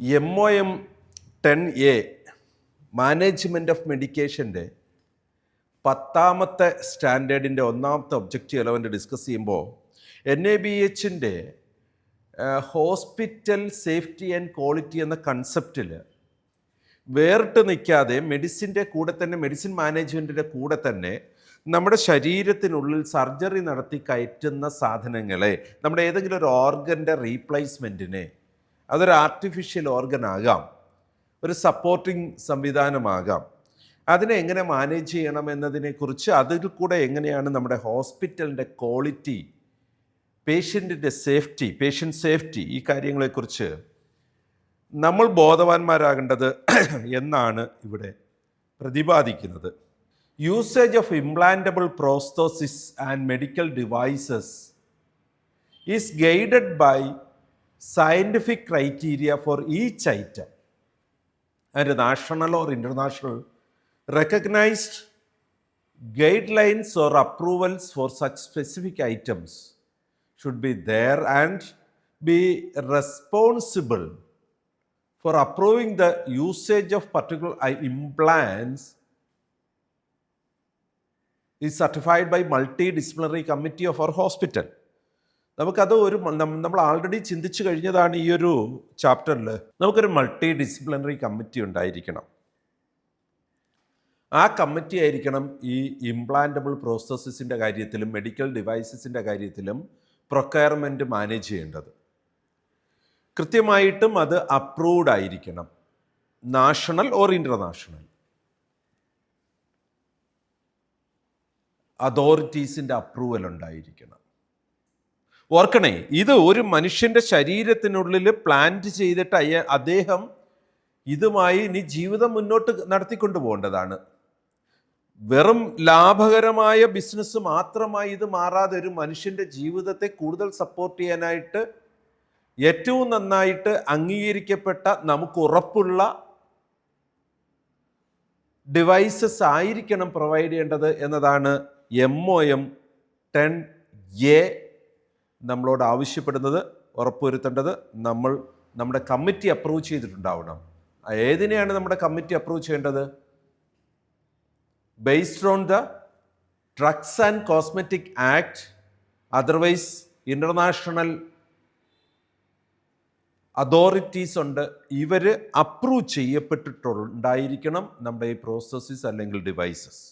MOM 10A management of മെഡിക്കേഷൻ്റെ 10ാമത്തെ സ്റ്റാൻഡേർഡിൻ്റെ 1ാമത്തെ ഒബ്ജക്റ്റീവ് എലമെൻ്റ് ഡിസ്കസ് ചെയ്യുമ്പോൾ NABHൻ്റെ ഹോസ്പിറ്റൽ സേഫ്റ്റി ആൻഡ് ക്വാളിറ്റി എന്ന കൺസെപ്റ്റിൽ വേറിട്ട് നിൽക്കാതെ മെഡിസിൻ്റെ കൂടെ തന്നെ മെഡിസിൻ മാനേജ്മെൻറ്റിൻ്റെ കൂടെ തന്നെ നമ്മുടെ ശരീരത്തിനുള്ളിൽ സർജറി നടത്തി കയറ്റുന്ന സാധനങ്ങളെ നമ്മുടെ ഏതെങ്കിലും ഒരു ഓർഗൻ്റെ റീപ്ലേസ്മെൻറ്റിനെ അതൊരു ആർട്ടിഫിഷ്യൽ ഓർഗൻ ആകാം, ഒരു സപ്പോർട്ടിംഗ് സംവിധാനമാകാം, അതിനെ എങ്ങനെ മാനേജ് ചെയ്യണം എന്നതിനെക്കുറിച്ച് അതിൽ കൂടെ എങ്ങനെയാണ് നമ്മുടെ ഹോസ്പിറ്റലിൻ്റെ ക്വാളിറ്റി, പേഷ്യൻറ്റിൻ്റെ സേഫ്റ്റി, പേഷ്യൻ്റ് സേഫ്റ്റി, ഈ കാര്യങ്ങളെക്കുറിച്ച് നമ്മൾ ബോധവാന്മാരാകേണ്ടത് എന്നാണ് ഇവിടെ പ്രതിപാദിക്കുന്നത്. Usage of implantable prosthesis and medical devices is guided by scientific criteria for each item and national or international recognized guidelines or approvals for such specific items should be there and be responsible for approving the usage of particular implants is certified by multidisciplinary committee of our hospital. നമുക്കത് നമ്മൾ already ചിന്തിച്ചു കഴിഞ്ഞതാണ്. ഈ ഒരു ചാപ്റ്ററിൽ നമുക്കൊരു multi disciplinary committee ഉണ്ടായിരിക്കണം. ആ കമ്മിറ്റി ആയിരിക്കണം ഈ ഇംപ്ലാന്റബിൾ പ്രോസസ്സസിൻ്റെ കാര്യത്തിലും മെഡിക്കൽ ഡിവൈസസിൻ്റെ കാര്യത്തിലും പ്രൊക്വയർമെൻറ്റ് മാനേജ് ചെയ്യേണ്ടത്. കൃത്യമായിട്ടും അത് അപ്രൂവ്ഡ് ആയിരിക്കണം. നാഷണൽ ഓർ ഇൻ്റർനാഷണൽ അതോറിറ്റീസിൻ്റെ അപ്രൂവൽ ഉണ്ടായിരിക്കണം. ഓർക്കണേ, ഇത് ഒരു മനുഷ്യൻ്റെ ശരീരത്തിനുള്ളിൽ പ്ലാന്റ് ചെയ്തിട്ട് അദ്ദേഹം ഇതുമായി ഇനി ജീവിതം മുന്നോട്ട് നടത്തിക്കൊണ്ടു പോകേണ്ടതാണ്. വെറും ലാഭകരമായ ബിസിനസ് മാത്രമായി ഇത് മാറാതെ ഒരു മനുഷ്യൻ്റെ ജീവിതത്തെ കൂടുതൽ സപ്പോർട്ട് ചെയ്യാനായിട്ട് ഏറ്റവും നന്നായിട്ട് അംഗീകരിക്കപ്പെട്ട നമുക്ക് ഉറപ്പുള്ള ഡിവൈസസ് ആയിരിക്കണം പ്രൊവൈഡ് ചെയ്യേണ്ടത് എന്നതാണ് MOM 10A നമ്മളോട് ആവശ്യപ്പെടുന്നത്. ഉറപ്പുവരുത്തേണ്ടത് നമ്മുടെ കമ്മിറ്റി അപ്രൂവ് ചെയ്തിട്ടുണ്ടാവണം. ഏതിനെയാണ് നമ്മുടെ കമ്മിറ്റി അപ്രൂവ് ചെയ്യേണ്ടത്? Based on the drugs and cosmetic act, otherwise international authorities ഉണ്ട്. ഇവർ അപ്രൂവ് ചെയ്യപ്പെട്ടിട്ടുണ്ടായിരിക്കണം നമ്മുടെ ഈ പ്രോസസ്സസ് അല്ലെങ്കിൽ ഡിവൈസസ്.